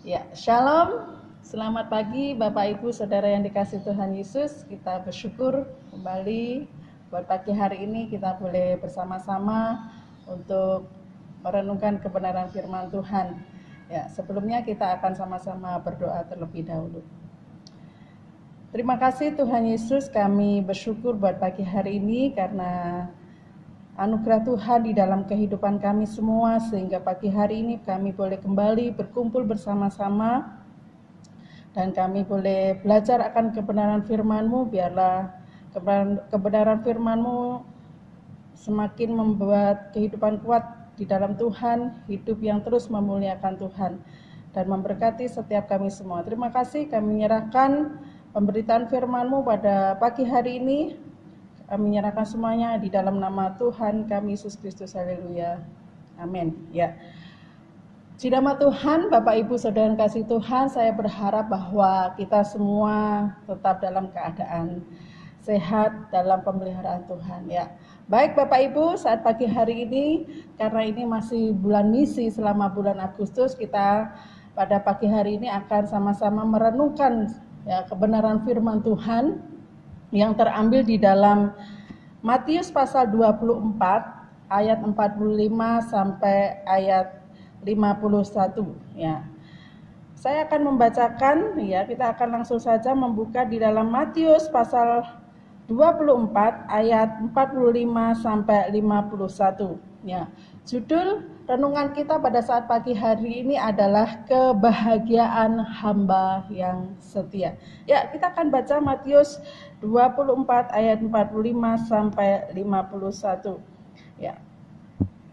Ya, Shalom. Selamat pagi Bapak Ibu Saudara yang dikasihi Tuhan Yesus. Kita bersyukur kembali buat pagi hari ini kita boleh bersama-sama untuk merenungkan kebenaran firman Tuhan. Ya, sebelumnya kita akan sama-sama berdoa terlebih dahulu. Terima kasih Tuhan Yesus, kami bersyukur buat pagi hari ini karena anugerah Tuhan di dalam kehidupan kami semua, sehingga pagi hari ini kami boleh kembali berkumpul bersama-sama dan kami boleh belajar akan kebenaran firman-Mu. Biarlah kebenaran firman-Mu semakin membuat kehidupan kuat di dalam Tuhan, hidup yang terus memuliakan Tuhan dan memberkati setiap kami semua. Terima kasih, kami menyerahkan pemberitaan firman-Mu pada pagi hari ini. Kami menyerahkan semuanya di dalam nama Tuhan kami Yesus Kristus. Haleluya. Amin. Ya. Di nama Tuhan, Bapak Ibu Saudara yang kasih Tuhan, saya berharap bahwa kita semua tetap dalam keadaan sehat dalam pemeliharaan Tuhan. Ya. Baik Bapak Ibu, saat pagi hari ini, karena ini masih bulan misi selama bulan Agustus, kita pada pagi hari ini akan sama-sama merenungkan ya, kebenaran firman Tuhan yang terambil di dalam Matius pasal 24 ayat 45 sampai ayat 51 ya. Saya akan membacakan ya, kita akan langsung saja membuka di dalam Matius pasal 24 ayat 45 sampai 51 ya. Judul renungan kita pada saat pagi hari ini adalah kebahagiaan hamba yang setia. Ya, kita akan baca Matius 24 ayat 45 sampai 51. Ya.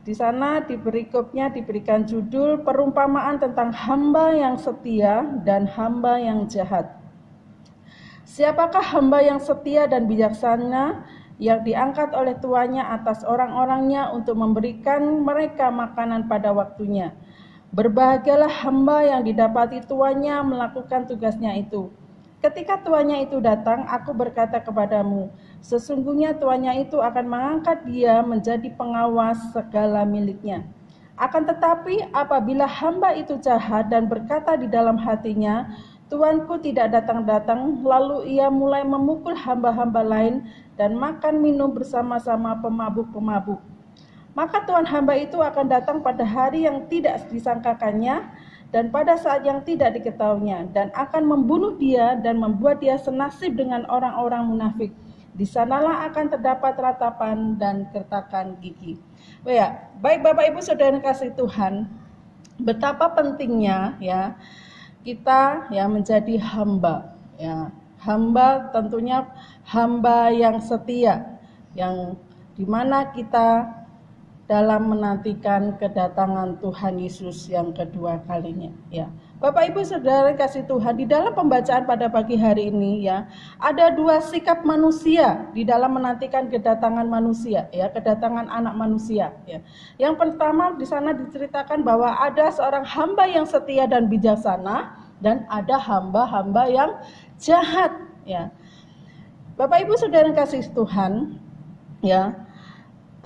Di sana di berikutnya diberikan judul perumpamaan tentang hamba yang setia dan hamba yang jahat. Siapakah hamba yang setia dan bijaksana yang diangkat oleh tuannya atas orang-orangnya untuk memberikan mereka makanan pada waktunya? Berbahagialah hamba yang didapati tuannya melakukan tugasnya itu. Ketika tuannya itu datang, aku berkata kepadamu, sesungguhnya tuannya itu akan mengangkat dia menjadi pengawas segala miliknya. Akan tetapi apabila hamba itu jahat dan berkata di dalam hatinya, Tuanku tidak datang-datang, lalu ia mulai memukul hamba-hamba lain dan makan minum bersama-sama pemabuk-pemabuk. Maka tuan hamba itu akan datang pada hari yang tidak disangkakannya dan pada saat yang tidak diketahuinya, dan akan membunuh dia dan membuat dia senasib dengan orang-orang munafik. Di sanalah akan terdapat ratapan dan kertakan gigi. Baik Bapak Ibu Saudara yang kasih Tuhan, betapa pentingnya ya kita ya menjadi hamba ya. Hamba tentunya hamba yang setia, yang dimana kita dalam menantikan kedatangan Tuhan Yesus yang kedua kalinya ya. Bapak Ibu Saudara kasih Tuhan, di dalam pembacaan pada pagi hari ini ya, ada dua sikap manusia di dalam menantikan kedatangan manusia ya, kedatangan anak manusia ya. Yang pertama di sana diceritakan bahwa ada seorang hamba yang setia dan bijaksana dan ada hamba-hamba yang jahat ya. Bapak Ibu Saudara kasih Tuhan ya,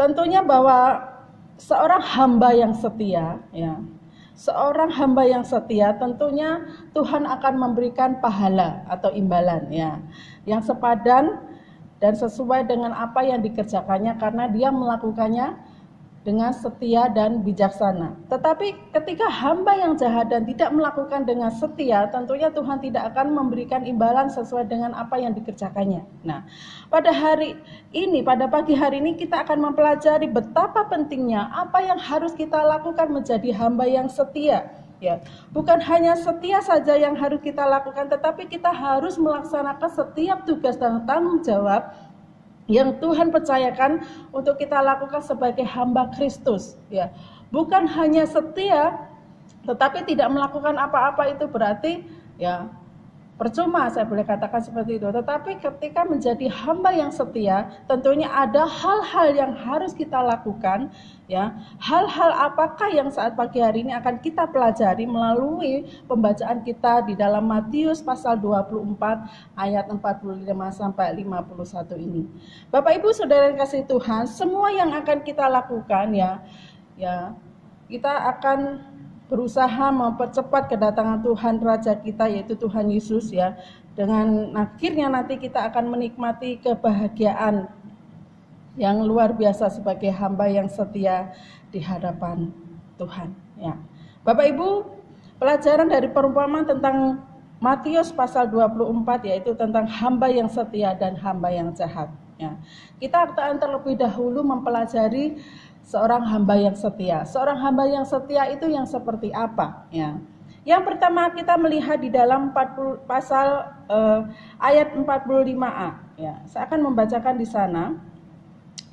tentunya bahwa seorang hamba yang setia ya, seorang hamba yang setia tentunya Tuhan akan memberikan pahala atau imbalan ya, yang sepadan dan sesuai dengan apa yang dikerjakannya karena dia melakukannya dengan setia dan bijaksana. Tetapi ketika hamba yang jahat dan tidak melakukan dengan setia, tentunya Tuhan tidak akan memberikan imbalan sesuai dengan apa yang dikerjakannya. Nah, pada hari ini, pada pagi hari ini kita akan mempelajari betapa pentingnya apa yang harus kita lakukan menjadi hamba yang setia. Ya, bukan hanya setia saja yang harus kita lakukan, tetapi kita harus melaksanakan setiap tugas dan tanggung jawab yang Tuhan percayakan untuk kita lakukan sebagai hamba Kristus ya. Bukan hanya setia tetapi tidak melakukan apa-apa, itu berarti ya percuma, saya boleh katakan seperti itu. Tetapi ketika menjadi hamba yang setia, tentunya ada hal-hal yang harus kita lakukan ya. Hal-hal apakah yang saat pagi hari ini akan kita pelajari melalui pembacaan kita di dalam Matius pasal 24 ayat 45 sampai 51 ini. Bapak Ibu Saudara yang kasih Tuhan, semua yang akan kita lakukan ya kita akan berusaha mempercepat kedatangan Tuhan Raja kita, yaitu Tuhan Yesus ya. Dengan akhirnya nanti kita akan menikmati kebahagiaan yang luar biasa sebagai hamba yang setia di hadapan Tuhan ya. Bapak Ibu, pelajaran dari perumpamaan tentang Matius pasal 24 yaitu tentang hamba yang setia dan hamba yang jahat ya. Kita akan terlebih dahulu mempelajari seorang hamba yang setia. Seorang hamba yang setia itu yang seperti apa ya? Yang pertama kita melihat di dalam pasal ayat 45a ya. Saya akan membacakan di sana.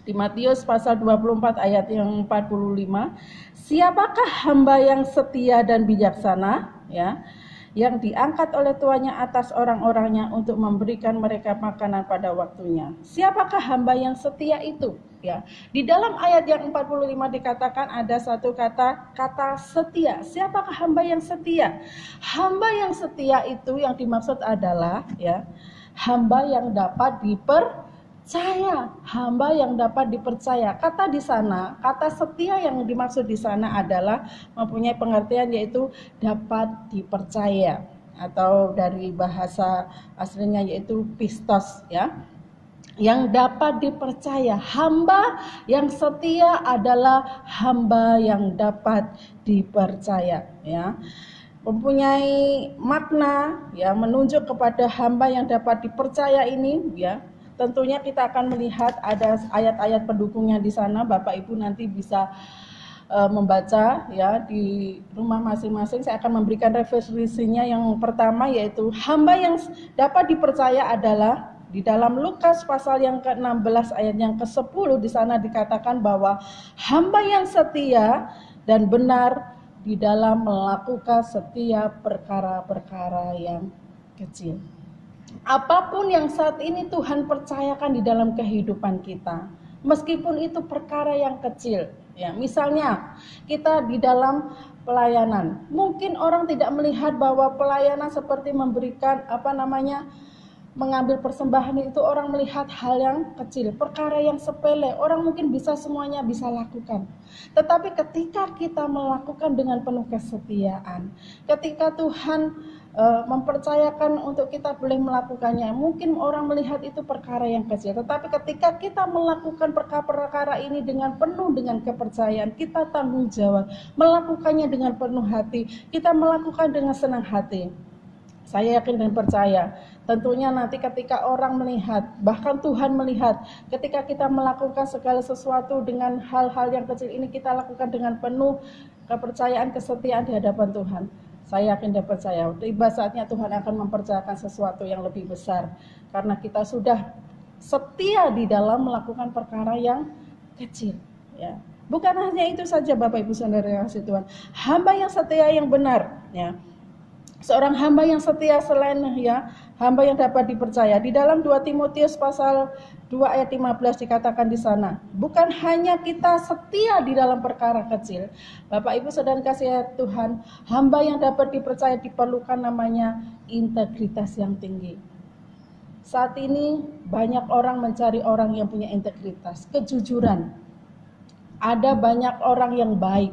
Di Matius pasal 24 ayat yang 45, siapakah hamba yang setia dan bijaksana ya, yang diangkat oleh tuannya atas orang-orangnya untuk memberikan mereka makanan pada waktunya. Siapakah hamba yang setia itu ya? Di dalam ayat yang 45 dikatakan ada satu kata setia. Siapakah hamba yang setia? Hamba yang setia itu yang dimaksud adalah ya, hamba yang dapat dipercaya, hamba yang dapat dipercaya. Kata di sana, kata setia yang dimaksud di sana adalah mempunyai pengertian yaitu dapat dipercaya, atau dari bahasa aslinya yaitu pistos ya, yang dapat dipercaya. Hamba yang setia adalah hamba yang dapat dipercaya ya. Mempunyai makna ya, menunjuk kepada hamba yang dapat dipercaya ini ya. Tentunya kita akan melihat ada ayat-ayat pendukungnya di sana. Bapak Ibu nanti bisa membaca ya di rumah masing-masing. Saya akan memberikan referensinya. Yang pertama yaitu hamba yang dapat dipercaya adalah di dalam Lukas pasal yang ke-16 ayat yang ke-10. Di sana dikatakan bahwa hamba yang setia dan benar di dalam melakukan setiap perkara-perkara yang kecil. Apapun yang saat ini Tuhan percayakan di dalam kehidupan kita, meskipun itu perkara yang kecil ya. Misalnya kita di dalam pelayanan, mungkin orang tidak melihat bahwa pelayanan seperti memberikan mengambil persembahan itu, orang melihat hal yang kecil, perkara yang sepele, orang mungkin bisa semuanya bisa lakukan. Tetapi ketika kita melakukan dengan penuh kesetiaan, ketika Tuhan mempercayakan untuk kita boleh melakukannya, mungkin orang melihat itu perkara yang kecil. Tetapi ketika kita melakukan perkara-perkara ini dengan penuh dengan kepercayaan, kita tanggung jawab, melakukannya dengan penuh hati, kita melakukan dengan senang hati. Saya yakin dan percaya, tentunya nanti ketika orang melihat, bahkan Tuhan melihat, ketika kita melakukan segala sesuatu dengan hal-hal yang kecil ini, kita lakukan dengan penuh kepercayaan, kesetiaan di hadapan Tuhan. Saya yakin dan percaya, tiba saatnya Tuhan akan mempercayakan sesuatu yang lebih besar, karena kita sudah setia di dalam melakukan perkara yang kecil. Ya. Bukan hanya itu saja Bapak Ibu Saudara yang kasih Tuhan, hamba yang setia yang benar ya. Seorang hamba yang setia selain ya, hamba yang dapat dipercaya. Di dalam 2 Timotius pasal 2 ayat 15 dikatakan di sana, bukan hanya kita setia di dalam perkara kecil. Bapak Ibu Saudara kasih Tuhan, hamba yang dapat dipercaya diperlukan namanya integritas yang tinggi. Saat ini banyak orang mencari orang yang punya integritas, kejujuran. Ada banyak orang yang baik,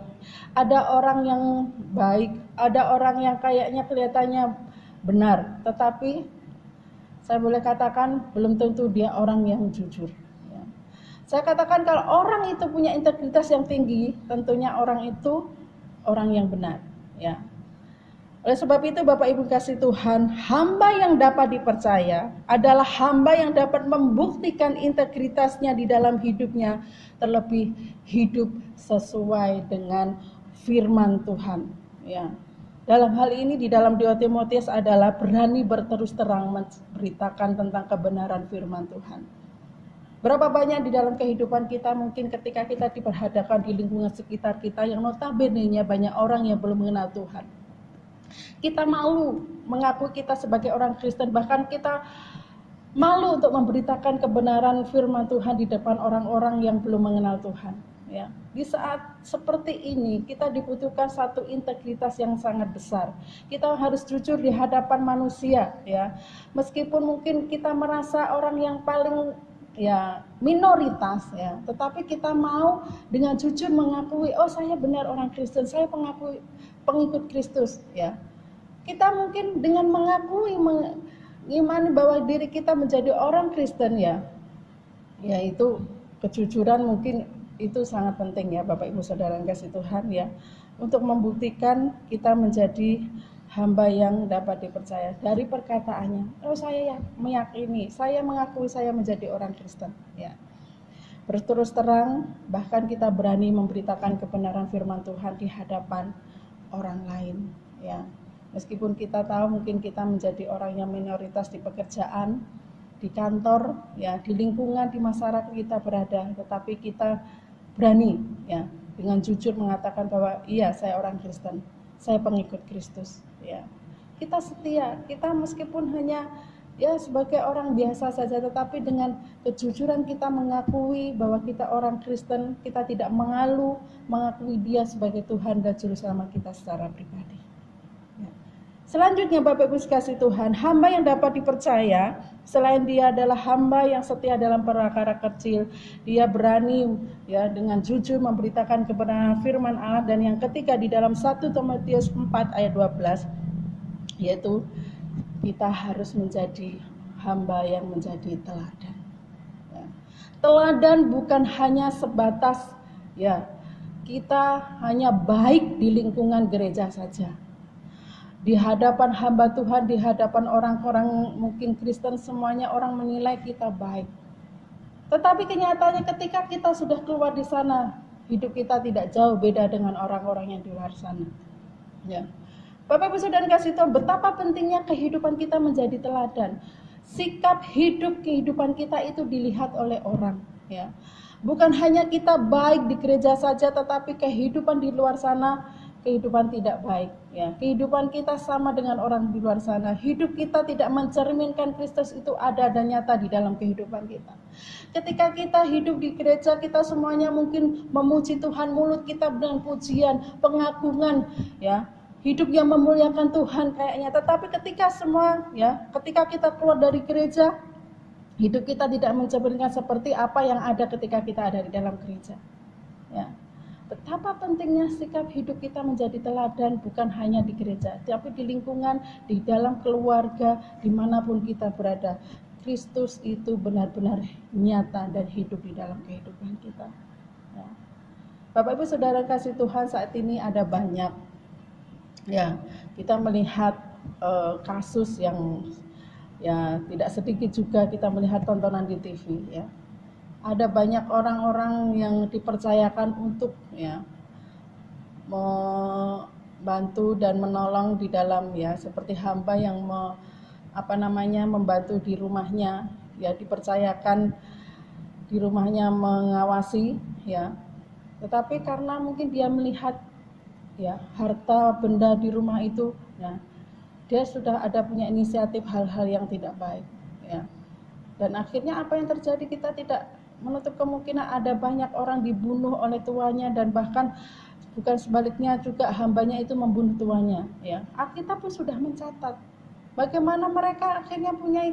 ada orang yang baik, ada orang yang kayaknya kelihatannya benar, tetapi saya boleh katakan belum tentu dia orang yang jujur. Ya. Saya katakan kalau orang itu punya integritas yang tinggi, tentunya orang itu orang yang benar. Ya. Oleh sebab itu Bapak Ibu kasih Tuhan, hamba yang dapat dipercaya adalah hamba yang dapat membuktikan integritasnya di dalam hidupnya, terlebih hidup sesuai dengan firman Tuhan. Ya. Dalam hal ini di dalam 2 Timotius adalah berani berterus terang memberitakan tentang kebenaran firman Tuhan. Berapa banyak di dalam kehidupan kita mungkin ketika kita diperhadapkan di lingkungan sekitar kita yang notabene-nya banyak orang yang belum mengenal Tuhan. Kita malu mengaku kita sebagai orang Kristen, bahkan kita malu untuk memberitakan kebenaran firman Tuhan di depan orang-orang yang belum mengenal Tuhan. Ya. Di saat seperti ini kita dibutuhkan satu integritas yang sangat besar. Kita harus jujur di hadapan manusia, ya. Meskipun mungkin kita merasa orang yang paling ya minoritas ya, tetapi kita mau dengan jujur mengakui, oh saya benar orang Kristen, saya pengikut Kristus ya. Kita mungkin dengan mengakui, mengimani bahwa diri kita menjadi orang Kristen ya, itu kejujuran mungkin itu sangat penting ya Bapak Ibu Saudara yang kasih Tuhan ya, untuk membuktikan kita menjadi hamba yang dapat dipercaya dari perkataannya. Oh saya meyakini, saya mengakui saya menjadi orang Kristen ya. Berterus terang, bahkan kita berani memberitakan kebenaran firman Tuhan di hadapan orang lain ya. Meskipun kita tahu mungkin kita menjadi orang yang minoritas di pekerjaan, di kantor ya, di lingkungan, di masyarakat kita berada, tetapi kita berani ya dengan jujur mengatakan bahwa iya saya orang Kristen, saya pengikut Kristus ya. Kita setia, kita meskipun hanya ya sebagai orang biasa saja, tetapi dengan kejujuran kita mengakui bahwa kita orang Kristen, kita tidak mengalu, mengakui Dia sebagai Tuhan dan Juru Selamat kita secara pribadi. Selanjutnya Bapak Ibu kasih Tuhan, hamba yang dapat dipercaya, selain dia adalah hamba yang setia dalam perkara kecil, dia berani ya dengan jujur memberitakan kebenaran firman Allah, dan yang ketiga di dalam 1 Timotius 4 ayat 12, yaitu kita harus menjadi hamba yang menjadi teladan. Ya. Teladan bukan hanya sebatas ya kita hanya baik di lingkungan gereja saja. Di hadapan hamba Tuhan, di hadapan orang-orang mungkin Kristen, semuanya orang menilai kita baik. Tetapi kenyataannya ketika kita sudah keluar di sana, hidup kita tidak jauh beda dengan orang-orang yang di luar sana. Ya. Bapak Ibu Saudara kasih tahu betapa pentingnya kehidupan kita menjadi teladan. Sikap hidup kehidupan kita itu dilihat oleh orang. Ya. Bukan hanya kita baik di gereja saja, tetapi kehidupan di luar sana kehidupan tidak baik ya. Kehidupan kita sama dengan orang di luar sana. Hidup kita tidak mencerminkan Kristus itu ada dan nyata di dalam kehidupan kita. Ketika kita hidup di gereja, kita semuanya mungkin memuji Tuhan, mulut kita dengan pujian, pengagungan ya. Hidup yang memuliakan Tuhan kayaknya. Tetapi ketika ketika kita keluar dari gereja, hidup kita tidak mencerminkan seperti apa yang ada ketika kita ada di dalam gereja. Ya. Betapa pentingnya sikap hidup kita menjadi teladan, bukan hanya di gereja, tapi di lingkungan, di dalam keluarga, dimanapun kita berada. Kristus itu benar-benar nyata dan hidup di dalam kehidupan kita. Ya. Bapak Ibu Saudara kasih Tuhan, saat ini ada banyak, ya kita melihat kasus yang ya tidak sedikit juga kita melihat tontonan di TV ya. Ada banyak orang-orang yang dipercayakan untuk ya membantu dan menolong di dalam ya, seperti hamba yang membantu di rumahnya ya, dipercayakan di rumahnya mengawasi ya. Tetapi karena mungkin dia melihat ya harta benda di rumah itu ya, dia sudah ada punya inisiatif hal-hal yang tidak baik ya. Dan akhirnya apa yang terjadi, kita tidak menutup kemungkinan ada banyak orang dibunuh oleh tuannya, dan bahkan bukan sebaliknya juga hambanya itu membunuh tuannya ya. Alkitab pun sudah mencatat bagaimana mereka akhirnya punya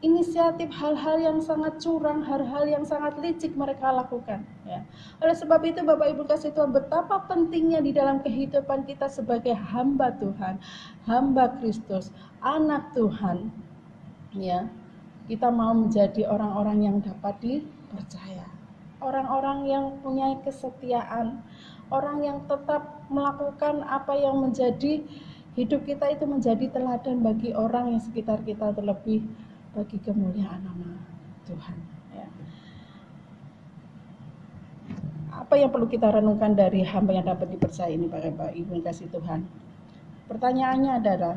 inisiatif hal-hal yang sangat curang, hal-hal yang sangat licik mereka lakukan ya. Oleh sebab itu Bapak Ibu kasih Tuhan, betapa pentingnya di dalam kehidupan kita sebagai hamba Tuhan, hamba Kristus, anak Tuhan ya, kita mau menjadi orang-orang yang dapat dipercaya, orang-orang yang punya kesetiaan, orang yang tetap melakukan apa yang menjadi hidup kita itu menjadi teladan bagi orang yang sekitar kita, terlebih bagi kemuliaan nama Tuhan ya. Apa yang perlu kita renungkan dari hamba yang dapat dipercaya ini Bapak Ibu kasih Tuhan? Pertanyaannya adalah,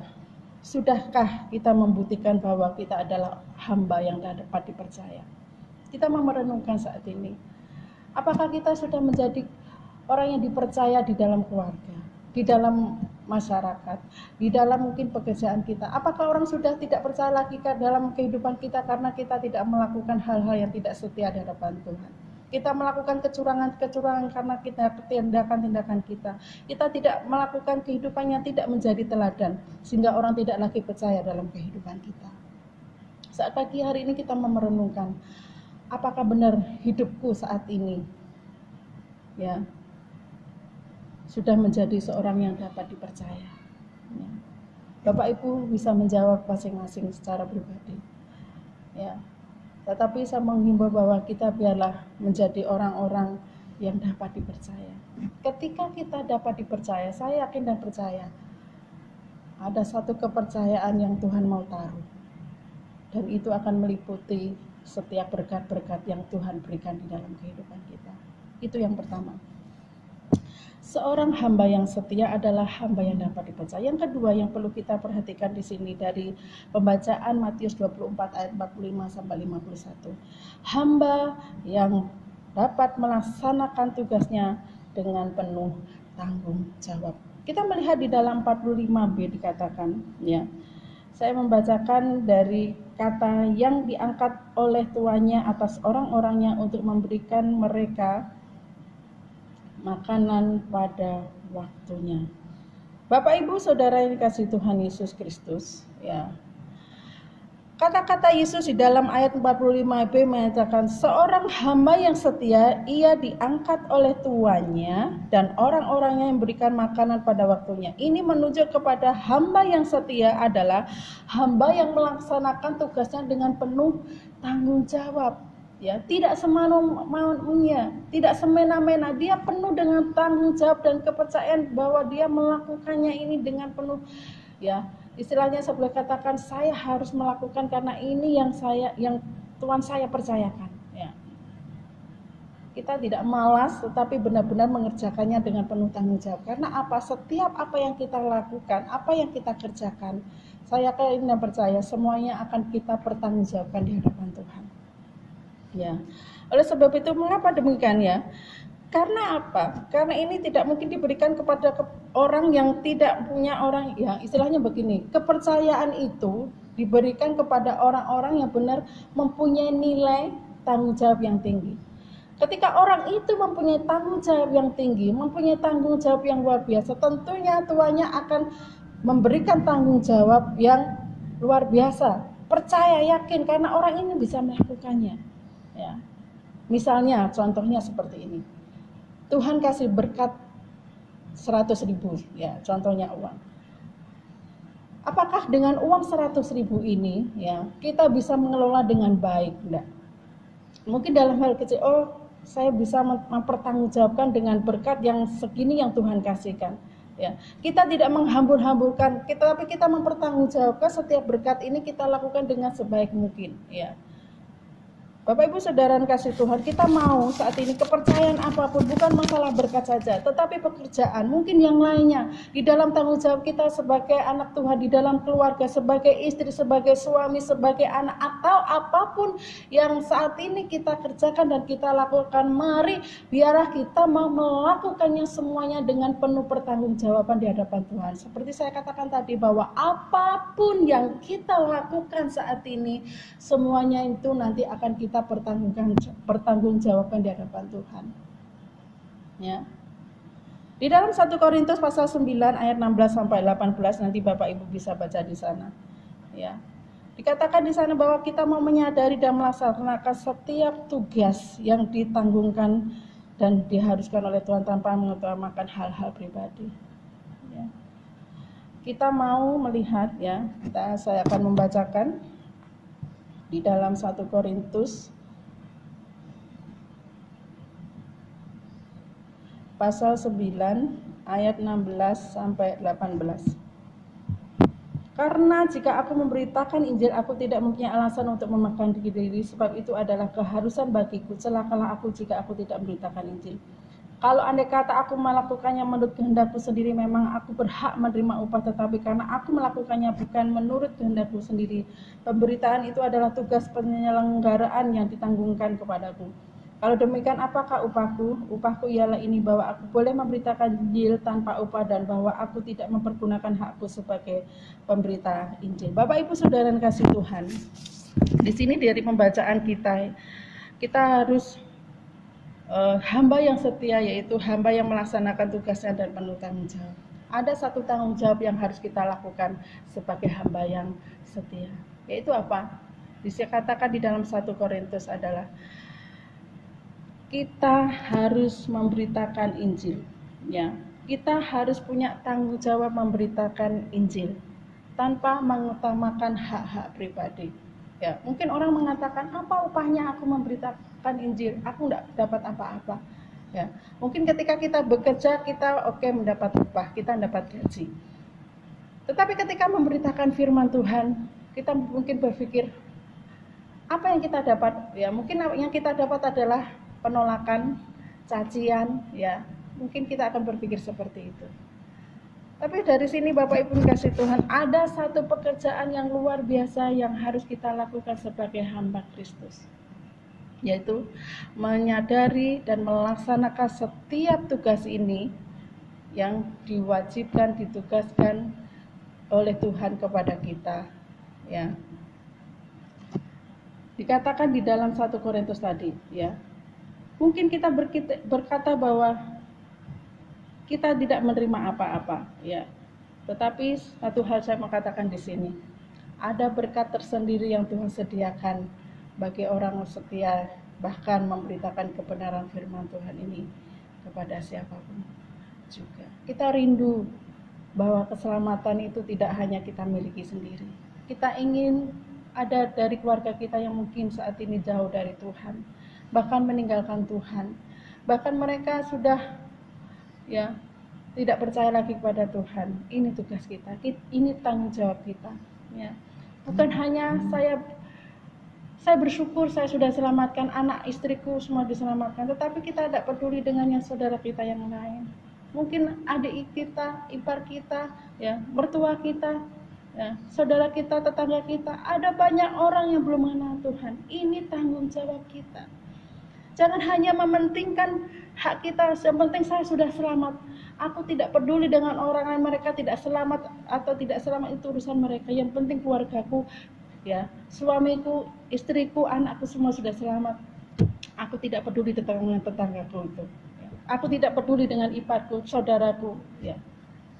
sudahkah kita membuktikan bahwa kita adalah hamba yang dapat dipercaya? Kita mau merenungkan saat ini. Apakah kita sudah menjadi orang yang dipercaya di dalam keluarga, di dalam masyarakat, di dalam mungkin pekerjaan kita? Apakah orang sudah tidak percaya lagi dalam kehidupan kita karena kita tidak melakukan hal-hal yang tidak setia di hadapan Tuhan? Kita melakukan kecurangan karena kita tindakan-tindakan kita. Kita tidak melakukan kehidupan yang tidak menjadi teladan, sehingga orang tidak lagi percaya dalam kehidupan kita. Saat pagi hari ini kita merenungkan, apakah benar hidupku saat ini ya sudah menjadi seorang yang dapat dipercaya. Ya. Bapak Ibu bisa menjawab masing-masing secara pribadi. Ya. Tetapi saya menghimbau bahwa kita biarlah menjadi orang-orang yang dapat dipercaya. Ketika kita dapat dipercaya, saya yakin dan percaya ada satu kepercayaan yang Tuhan mau taruh. Dan itu akan meliputi setiap berkat-berkat yang Tuhan berikan di dalam kehidupan kita. Itu yang pertama. Seorang hamba yang setia adalah hamba yang dapat dipercaya. Yang kedua yang perlu kita perhatikan di sini dari pembacaan Matius 24 ayat 45 sampai 51. Hamba yang dapat melaksanakan tugasnya dengan penuh tanggung jawab. Kita melihat di dalam 45b dikatakan, ya. Saya membacakan dari kata yang diangkat oleh tuannya atas orang-orangnya untuk memberikan mereka makanan pada waktunya. Bapak Ibu Saudara yang dikasihi Tuhan Yesus Kristus, ya. Kata-kata Yesus di dalam ayat 45b mengatakan seorang hamba yang setia, ia diangkat oleh tuannya dan orang-orangnya yang memberikan makanan pada waktunya. Ini menunjuk kepada hamba yang setia adalah hamba yang melaksanakan tugasnya dengan penuh tanggung jawab. Ya, tidak semau-maunya, tidak semena-mena, dia penuh dengan tanggung jawab dan kepercayaan bahwa dia melakukannya ini dengan penuh, ya, istilahnya saya boleh katakan saya harus melakukan karena ini yang Tuhan saya percayakan. Ya. Kita tidak malas, tetapi benar-benar mengerjakannya dengan penuh tanggung jawab. Karena apa? Setiap apa yang kita lakukan, apa yang kita kerjakan, saya yakin dan percaya semuanya akan kita pertanggungjawabkan di hadapan Tuhan. Ya, oleh sebab itu mengapa demikian ya? Karena apa? Karena ini tidak mungkin diberikan kepada orang yang tidak punya orang, ya istilahnya begini, kepercayaan itu diberikan kepada orang-orang yang benar mempunyai nilai tanggung jawab yang tinggi. Ketika orang itu mempunyai tanggung jawab yang tinggi, mempunyai tanggung jawab yang luar biasa, tentunya tuannya akan memberikan tanggung jawab yang luar biasa. Percaya, yakin, karena orang ini bisa melakukannya. Ya. Misalnya contohnya seperti ini. Tuhan kasih berkat 100.000, ya, contohnya uang. Apakah dengan uang 100.000 ini ya kita bisa mengelola dengan baik? Enggak. Mungkin dalam hal kecil, saya bisa mempertanggungjawabkan dengan berkat yang segini yang Tuhan kasihkan. Ya, kita tidak menghambur-hamburkan, tapi kita mempertanggungjawabkan setiap berkat ini kita lakukan dengan sebaik mungkin. Ya. Bapak Ibu Saudara kasih Tuhan, kita mau saat ini kepercayaan apapun, bukan masalah berkat saja, tetapi pekerjaan, mungkin yang lainnya, di dalam tanggung jawab kita sebagai anak Tuhan, di dalam keluarga, sebagai istri, sebagai suami, sebagai anak, atau apapun yang saat ini kita kerjakan dan kita lakukan, mari biarlah kita mau melakukannya semuanya dengan penuh pertanggungjawaban di hadapan Tuhan. Seperti saya katakan tadi bahwa apapun yang kita lakukan saat ini, semuanya itu nanti akan kita pertanggungjawabkan di hadapan Tuhan. Ya. Di dalam 1 Korintus pasal 9 ayat 16 sampai 18 nanti Bapak Ibu bisa baca di sana. Ya. Dikatakan di sana bahwa kita mau menyadari dan melaksanakan setiap tugas yang ditanggungkan dan diharuskan oleh Tuhan tanpa mengutamakan hal-hal pribadi. Ya. Kita mau melihat ya, saya akan membacakan di dalam 1 Korintus pasal 9 ayat 16 sampai 18. Karena jika aku memberitakan Injil, aku tidak mempunyai alasan untuk memakan diri, sebab itu adalah keharusan bagiku. Celakalah aku jika aku tidak memberitakan Injil. Kalau andai kata aku melakukannya menurut kehendakku sendiri, memang aku berhak menerima upah, tetapi karena aku melakukannya bukan menurut kehendakku sendiri, pemberitaan itu adalah tugas penyelenggaraan yang ditanggungkan kepadaku. Kalau demikian, apakah upahku? Upahku ialah ini, bahwa aku boleh memberitakan Injil tanpa upah dan bahwa aku tidak mempergunakan hakku sebagai pemberita Injil. Bapak Ibu Saudara yang kasih Tuhan, di sini dari pembacaan kita harus hamba yang setia, yaitu hamba yang melaksanakan tugasnya dan penuh tanggung jawab. Ada satu tanggung jawab yang harus kita lakukan sebagai hamba yang setia, yaitu apa? Dikatakan di dalam 1 Korintus adalah kita harus memberitakan Injil, ya. Kita harus punya tanggung jawab memberitakan Injil tanpa mengutamakan hak-hak pribadi. Ya, mungkin orang mengatakan, apa upahnya aku memberitakan Injil? Aku tidak dapat apa-apa. Ya, mungkin ketika kita bekerja kita mendapat upah, kita mendapat gaji. Tetapi ketika memberitakan firman Tuhan, kita mungkin berpikir, apa yang kita dapat? Ya, mungkin yang kita dapat adalah penolakan, cacian, ya. Mungkin kita akan berpikir seperti itu. Tapi dari sini Bapak Ibu kasih Tuhan, ada satu pekerjaan yang luar biasa yang harus kita lakukan sebagai hamba Kristus, yaitu menyadari dan melaksanakan setiap tugas ini yang diwajibkan, ditugaskan oleh Tuhan kepada kita, ya. Dikatakan di dalam 1 Korintus tadi, ya. Mungkin kita berkata bahwa kita tidak menerima apa-apa, ya. Tetapi satu hal saya mau katakan di sini, ada berkat tersendiri yang Tuhan sediakan bagi orang setia, bahkan memberitakan kebenaran firman Tuhan ini kepada siapapun juga. Kita rindu bahwa keselamatan itu tidak hanya kita miliki sendiri. Kita ingin ada dari keluarga kita yang mungkin saat ini jauh dari Tuhan, bahkan meninggalkan Tuhan, bahkan mereka sudah tidak percaya lagi kepada Tuhan. Ini tugas kita, ini tanggung jawab kita, ya. Bukan hanya saya bersyukur saya sudah selamatkan anak istriku semua diselamatkan, tetapi kita tidak peduli dengan yang saudara kita yang lain. Mungkin adik kita, ipar kita, ya, mertua kita, ya, saudara kita, tetangga kita, ada banyak orang yang belum mengenal Tuhan. Ini tanggung jawab kita. Jangan hanya mementingkan hak kita, yang penting saya sudah selamat. Aku tidak peduli dengan orang lain, mereka tidak selamat atau tidak selamat, itu urusan mereka. Yang penting keluargaku, ya, suamiku, istriku, anakku semua sudah selamat. Aku tidak peduli dengan tetanggaku itu. Ya. Aku tidak peduli dengan iparku, saudaraku, ya.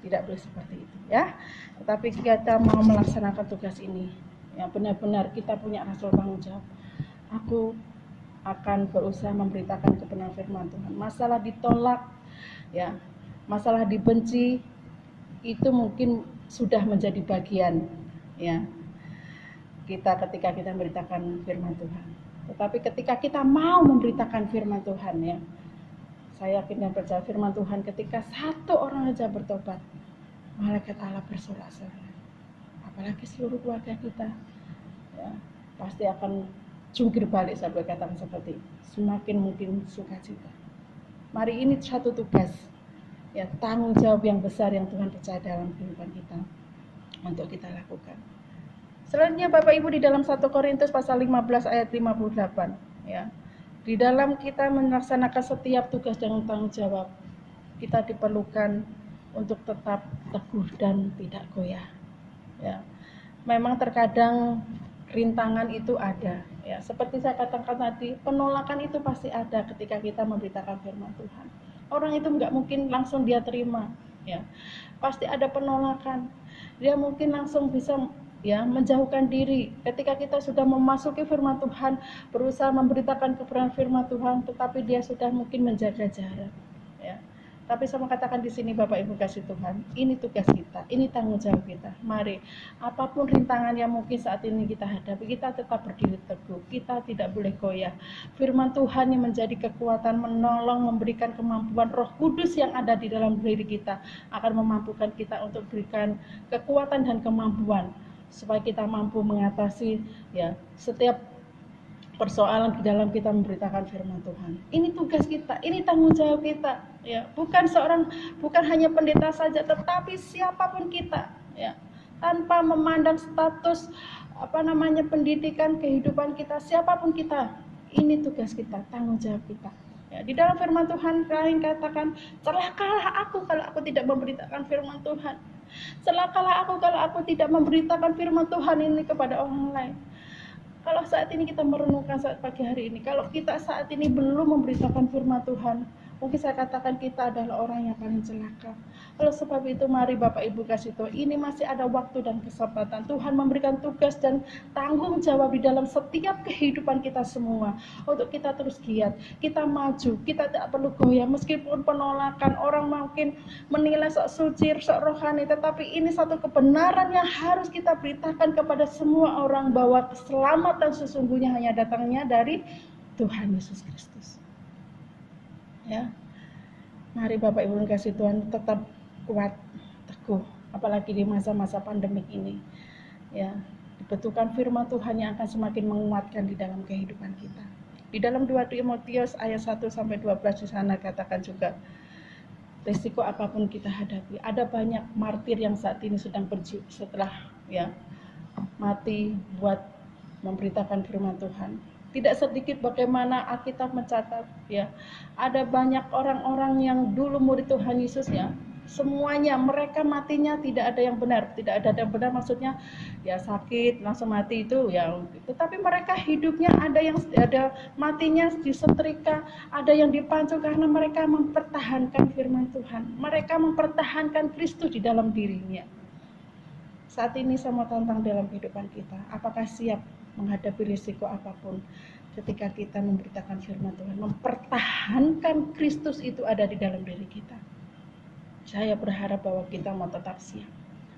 Tidak boleh seperti itu, ya. Tetapi kita mau melaksanakan tugas ini, yang benar-benar kita punya rasa tanggung jawab. Aku akan berusaha memberitakan kebenaran firman Tuhan. Masalah ditolak, ya, masalah dibenci, itu mungkin sudah menjadi bagian, ya, kita ketika kita memberitakan firman Tuhan. Tetapi ketika kita mau memberitakan firman Tuhan, ya, saya yakin dan percaya firman Tuhan, ketika satu orang saja bertobat, malaikat Allah bersorak-sorai. Apalagi seluruh keluarga kita, ya, pasti akan jungkir balik, saya boleh katakan seperti itu. Semakin mungkin sukacita. Mari, ini satu tugas, ya, tanggung jawab yang besar yang Tuhan percaya dalam kehidupan kita untuk kita lakukan. Selanjutnya Bapak Ibu, di dalam 1 Korintus pasal 15 ayat 58, ya. Di dalam kita melaksanakan setiap tugas dan tanggung jawab, kita diperlukan untuk tetap teguh dan tidak goyah, ya. Memang terkadang rintangan itu ada, ya. Seperti saya katakan tadi, penolakan itu pasti ada ketika kita memberitakan firman Tuhan. Orang itu nggak mungkin langsung dia terima, ya. Pasti ada penolakan. Dia mungkin langsung bisa, ya, menjauhkan diri. Ketika kita sudah memasuki firman Tuhan, berusaha memberitakan kebenaran firman Tuhan, tetapi dia sudah mungkin menjaga jarak, ya. Tapi saya katakan di sini Bapak Ibu kasih Tuhan, ini tugas kita, ini tanggung jawab kita. Mari, apapun rintangan yang mungkin saat ini kita hadapi, kita tetap berdiri teguh, kita tidak boleh goyah. Firman Tuhan yang menjadi kekuatan, menolong, memberikan kemampuan. Roh Kudus yang ada di dalam diri kita akan memampukan kita untuk berikan kekuatan dan kemampuan supaya kita mampu mengatasi, ya, setiap persoalan di dalam kita memberitakan firman Tuhan. Ini tugas kita, ini tanggung jawab kita, ya. Bukan hanya pendeta saja, tetapi siapapun kita, ya. Tanpa memandang status pendidikan, kehidupan kita, siapapun kita, ini tugas kita, tanggung jawab kita. Ya, di dalam firman Tuhan lain katakan, celakalah aku kalau aku tidak memberitakan firman Tuhan. Celakalah aku kalau aku tidak memberitakan firman Tuhan ini kepada orang lain. Kalau saat ini kita merenungkan saat pagi hari ini, kalau kita saat ini belum memberitakan firman Tuhan, Mungkin saya katakan kita adalah orang yang paling celaka. Oleh sebab itu mari Bapak Ibu kasih tahu, ini masih ada waktu dan kesempatan. Tuhan memberikan tugas dan tanggung jawab di dalam setiap kehidupan kita semua. Untuk kita terus giat, kita maju, kita tidak perlu goyah. Meskipun penolakan, orang mungkin menilai sok suci, sok rohani. Tetapi ini satu kebenaran yang harus kita beritakan kepada semua orang, bahwa keselamatan sesungguhnya hanya datangnya dari Tuhan Yesus Kristus. Ya, mari Bapak Ibu kasih Tuhan tetap kuat, teguh, apalagi di masa-masa pandemik ini. Ya, dibutuhkan firman Tuhan yang akan semakin menguatkan di dalam kehidupan kita. Di dalam 2 Timotius ayat 1 sampai 12 di sana katakan juga, risiko apapun kita hadapi. Ada banyak martir yang saat ini sedang berjuang setelah mati buat memberitakan firman Tuhan. Tidak sedikit bagaimana Alkitab mencatat, ada banyak orang-orang yang dulu murid Tuhan Yesus, semuanya mereka matinya tidak ada yang benar, maksudnya sakit langsung mati itu tetapi mereka hidupnya ada matinya disetrika, ada yang dipancung karena mereka mempertahankan firman Tuhan, mereka mempertahankan Kristus di dalam dirinya. Saat ini saya mau tantang dalam kehidupan kita, apakah siap menghadapi risiko apapun ketika kita memberitakan firman Tuhan, mempertahankan Kristus itu ada di dalam diri kita. Saya berharap bahwa kita mau tetap siap.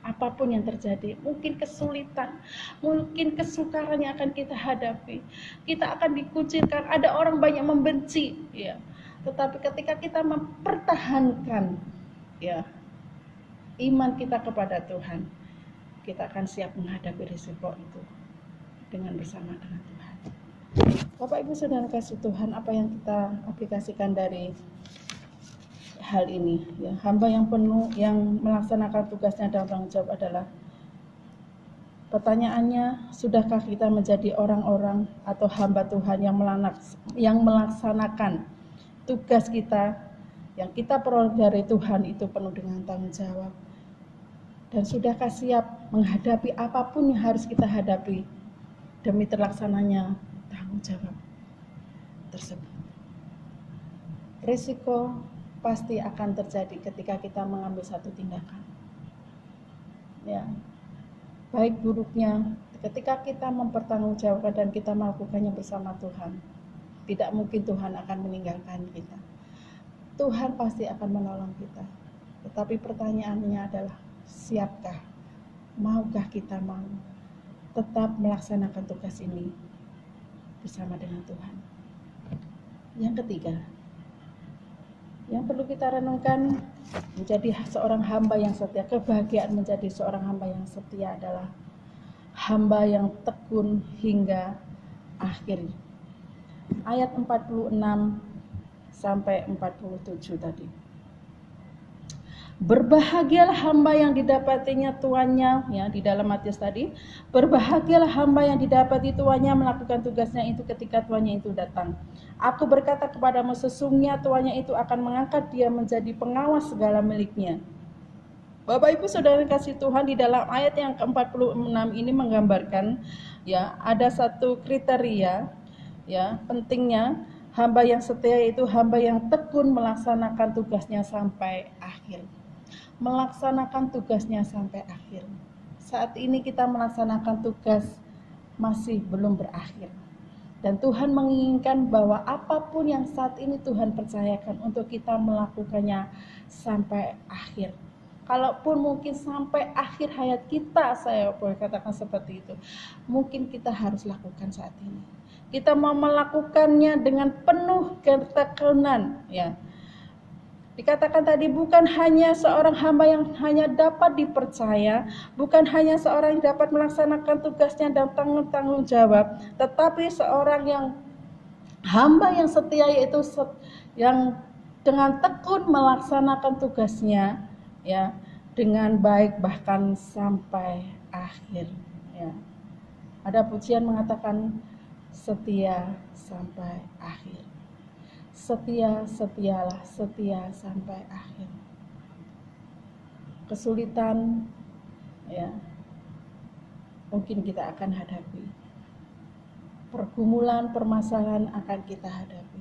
Apapun yang terjadi, mungkin kesulitan, mungkin kesukaran yang akan kita hadapi, kita akan dikucilkan, ada orang banyak membenci, tetapi ketika kita mempertahankan iman kita kepada Tuhan, kita akan siap menghadapi risiko itu dengan bersama dengan Tuhan. Bapak Ibu Saudara kasih Tuhan, apa yang kita aplikasikan dari hal ini, hamba yang penuh yang melaksanakan tugasnya dan tanggung jawab adalah, pertanyaannya, sudahkah kita menjadi orang-orang atau hamba Tuhan yang melaksanakan tugas kita yang kita peroleh dari Tuhan itu penuh dengan tanggung jawab, dan sudahkah siap menghadapi apapun yang harus kita hadapi demi terlaksananya tanggung jawab tersebut. Risiko pasti akan terjadi ketika kita mengambil satu tindakan. Baik buruknya ketika kita mempertanggungjawabkan dan kita melakukannya bersama Tuhan, tidak mungkin Tuhan akan meninggalkan kita. Tuhan pasti akan menolong kita. Tetapi pertanyaannya adalah, siapkah? Maukah kita tetap melaksanakan tugas ini bersama dengan Tuhan? Yang ketiga, yang perlu kita renungkan, menjadi seorang hamba yang setia. Kebahagiaan menjadi seorang hamba yang setia adalah hamba yang tekun hingga akhir. Ayat 46 sampai 47 tadi. Berbahagialah hamba yang didapatinya tuannya, di dalam Matius tadi. Berbahagialah hamba yang didapati tuannya melakukan tugasnya itu ketika tuannya itu datang. Aku berkata kepadamu, sesungguhnya tuannya itu akan mengangkat dia menjadi pengawas segala miliknya. Bapak Ibu Saudara kasih Tuhan, di dalam ayat yang ke-46 ini menggambarkan ada satu kriteria pentingnya hamba yang setia, itu hamba yang tekun melaksanakan tugasnya sampai akhir. Melaksanakan tugasnya sampai akhir. Saat ini kita melaksanakan tugas masih belum berakhir. Dan Tuhan menginginkan bahwa apapun yang saat ini Tuhan percayakan untuk kita melakukannya sampai akhir. Kalaupun mungkin sampai akhir hayat kita, saya boleh katakan seperti itu, mungkin kita harus lakukan saat ini. Kita mau melakukannya dengan penuh ketekunan, Dikatakan tadi, bukan hanya seorang hamba yang hanya dapat dipercaya, bukan hanya seorang yang dapat melaksanakan tugasnya dan tanggung jawab, tetapi seorang yang hamba yang setia, yaitu yang dengan tekun melaksanakan tugasnya dengan baik bahkan sampai akhir. Ada pujian mengatakan setia sampai akhir. Setialah, setia sampai akhir. Kesulitan mungkin kita akan hadapi. Pergumulan, permasalahan akan kita hadapi.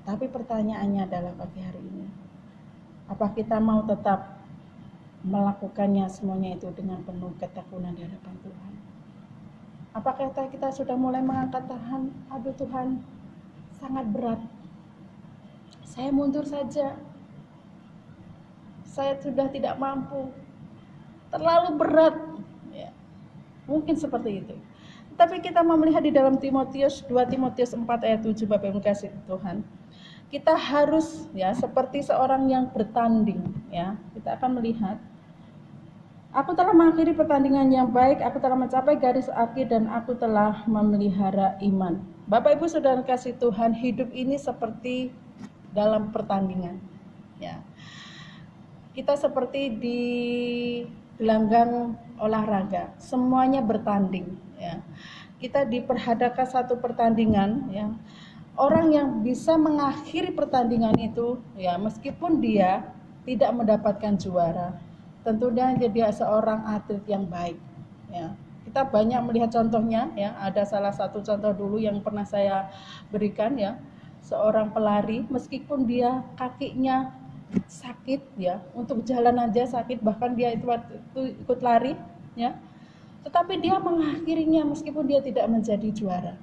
Tetapi pertanyaannya adalah pagi hari ini, apa kita mau tetap melakukannya semuanya itu dengan penuh ketekunan di hadapan Tuhan? Apakah kita sudah mulai mengangkat tahan, aduh Tuhan, sangat berat, saya mundur saja, saya sudah tidak mampu, terlalu berat, ya, mungkin seperti itu. Tapi kita mau melihat di dalam 2 Timotius 4 ayat 7, Bapak Ibu kasih Tuhan, kita harus ya seperti seorang yang bertanding, ya. Kita akan melihat, aku telah mengakhiri pertandingan yang baik, aku telah mencapai garis akhir, dan aku telah memelihara iman. Bapak Ibu Saudara kasih Tuhan, hidup ini seperti dalam pertandingan, ya. Kita seperti di gelanggang olahraga, semuanya bertanding, ya. Kita diperhadapkan satu pertandingan, ya. Orang yang bisa mengakhiri pertandingan itu, ya, meskipun dia tidak mendapatkan juara, tentunya dia seorang atlet yang baik, ya. Kita banyak melihat contohnya, ya. Ada salah satu contoh dulu yang pernah saya berikan, ya. Seorang pelari, meskipun dia kakinya sakit, ya, untuk jalan aja sakit, bahkan dia itu ikut lari, ya, tetapi dia mengakhirinya meskipun dia tidak menjadi juara.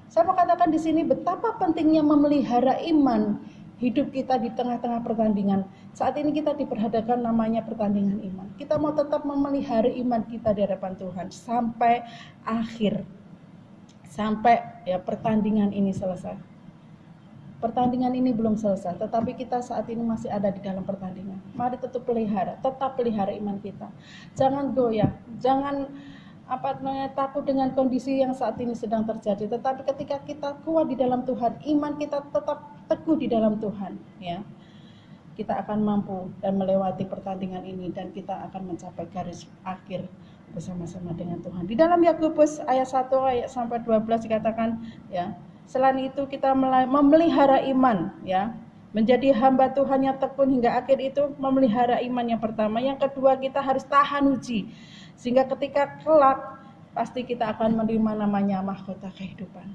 Saya mau katakan di sini betapa pentingnya memelihara iman hidup kita di tengah-tengah pertandingan. Saat ini kita diperhadapkan namanya pertandingan iman. Kita mau tetap memelihara iman kita di hadapan Tuhan sampai akhir, sampai ya pertandingan ini selesai. Pertandingan ini belum selesai, tetapi kita saat ini masih ada di dalam pertandingan. Mari tetap pelihara iman kita. Jangan goyah, jangan takut dengan kondisi yang saat ini sedang terjadi. Tetapi ketika kita kuat di dalam Tuhan, iman kita tetap teguh di dalam Tuhan, ya, kita akan mampu dan melewati pertandingan ini, dan kita akan mencapai garis akhir bersama-sama dengan Tuhan. Di dalam Yakobus ayat 1 ayat sampai 12 dikatakan, ya, selain itu kita memelihara iman, ya, menjadi hamba Tuhan yang tekun hingga akhir, itu memelihara iman yang pertama. Yang kedua, kita harus tahan uji, sehingga ketika kelak pasti kita akan menerima namanya mahkota kehidupan.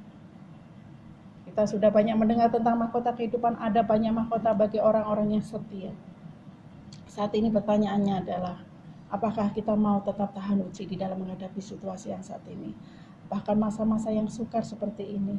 Kita sudah banyak mendengar tentang mahkota kehidupan, ada banyak mahkota bagi orang-orang yang setia. Saat ini pertanyaannya adalah, apakah kita mau tetap tahan uji di dalam menghadapi situasi yang saat ini? Bahkan masa-masa yang sukar seperti ini,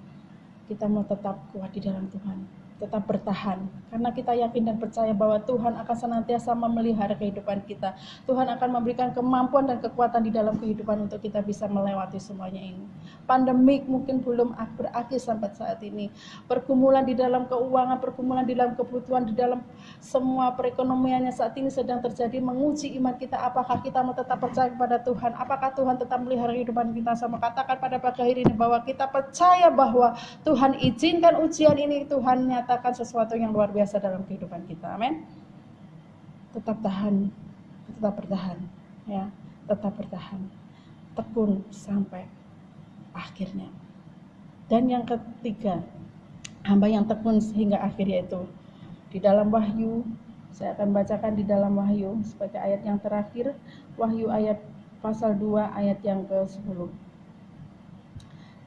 kita mau tetap kuat di dalam Tuhan, tetap bertahan, karena kita yakin dan percaya bahwa Tuhan akan senantiasa memelihara kehidupan kita. Tuhan akan memberikan kemampuan dan kekuatan di dalam kehidupan untuk kita bisa melewati semuanya ini. Pandemik mungkin belum berakhir sampai saat ini. Pergumulan di dalam keuangan, pergumulan di dalam kebutuhan, di dalam semua perekonomiannya saat ini sedang terjadi, menguji iman kita. Apakah kita mau tetap percaya kepada Tuhan? Apakah Tuhan tetap melihara kehidupan kita? Sama katakan pada pagi hari ini bahwa kita percaya bahwa Tuhan izinkan ujian ini, Tuhan nyatakan sesuatu yang luar biasa dalam kehidupan kita. Amin. Tetap tahan, tetap bertahan, ya, tetap bertahan, tekun sampai akhirnya. Dan yang ketiga, hamba yang tekun sehingga akhir, yaitu di dalam Wahyu. Saya akan bacakan di dalam Wahyu sebagai ayat yang terakhir, Wahyu ayat pasal 2 ayat yang ke-10.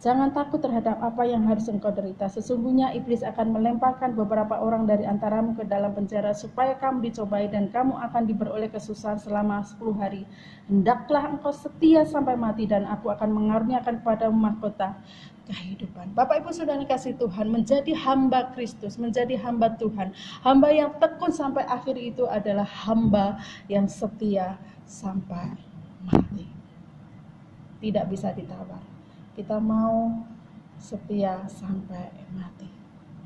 Jangan takut terhadap apa yang harus engkau derita. Sesungguhnya iblis akan melemparkan beberapa orang dari antaramu ke dalam penjara, supaya kamu dicobai dan kamu akan diberoleh kesusahan selama 10 hari. Hendaklah engkau setia sampai mati, dan aku akan mengaruniakan kepadamu mahkota kehidupan. Bapak Ibu Saudara kasih Tuhan, menjadi hamba Kristus, menjadi hamba Tuhan, hamba yang tekun sampai akhir, itu adalah hamba yang setia sampai mati. Tidak bisa ditawar. Kita mau setia sampai mati,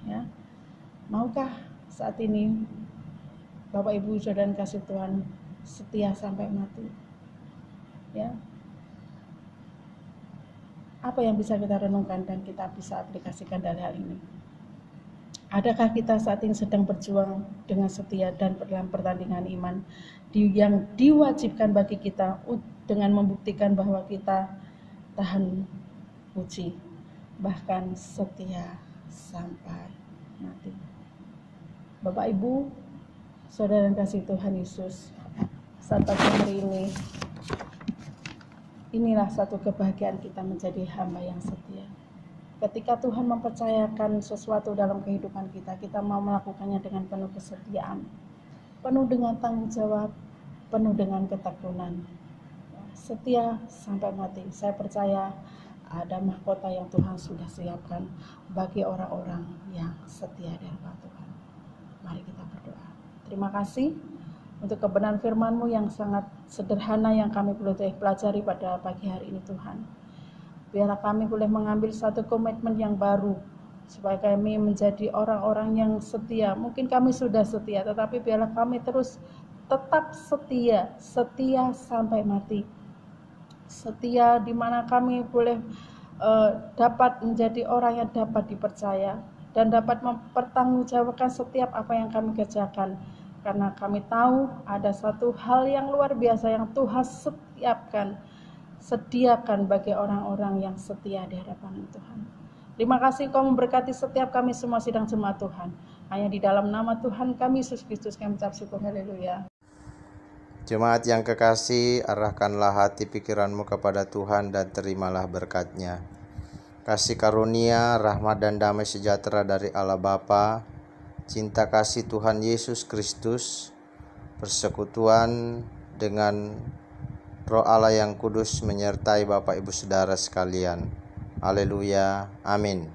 ya. Maukah saat ini Bapak Ibu Saudara kasih Tuhan setia sampai mati? Ya. Apa yang bisa kita renungkan dan kita bisa aplikasikan dari hal ini? Adakah kita saat ini sedang berjuang dengan setia dan dalam pertandingan iman yang diwajibkan bagi kita dengan membuktikan bahwa kita tahan uji, bahkan setia sampai mati? Bapak Ibu Saudara kasih Tuhan Yesus, saat pagi hari ini, inilah satu kebahagiaan kita menjadi hamba yang setia. Ketika Tuhan mempercayakan sesuatu dalam kehidupan kita, kita mau melakukannya dengan penuh kesetiaan, penuh dengan tanggung jawab, penuh dengan ketekunan. Setia sampai mati. Saya percaya ada mahkota yang Tuhan sudah siapkan bagi orang-orang yang setia di hadapan Tuhan. Mari kita berdoa. Terima kasih untuk kebenaran firman-Mu yang sangat sederhana yang kami boleh pelajari pada pagi hari ini Tuhan. Biarlah kami boleh mengambil satu komitmen yang baru supaya kami menjadi orang-orang yang setia. Mungkin kami sudah setia, tetapi biarlah kami terus tetap setia, setia sampai mati. Setia di mana kami boleh dapat menjadi orang yang dapat dipercaya dan dapat mempertanggungjawabkan setiap apa yang kami kerjakan. Karena kami tahu ada satu hal yang luar biasa yang Tuhan sediakan bagi orang-orang yang setia di hadapan Tuhan. Terima kasih Kau memberkati setiap kami semua sidang jemaat Tuhan. Hanya di dalam nama Tuhan kami Yesus Kristus kami ucap syukur. Haleluya. Jemaat yang kekasih, arahkanlah hati pikiranmu kepada Tuhan dan terimalah berkat-Nya. Kasih karunia, rahmat dan damai sejahtera dari Allah Bapa, cinta kasih Tuhan Yesus Kristus, persekutuan dengan Roh Allah yang kudus menyertai Bapak Ibu Saudara sekalian. Haleluya. Amin.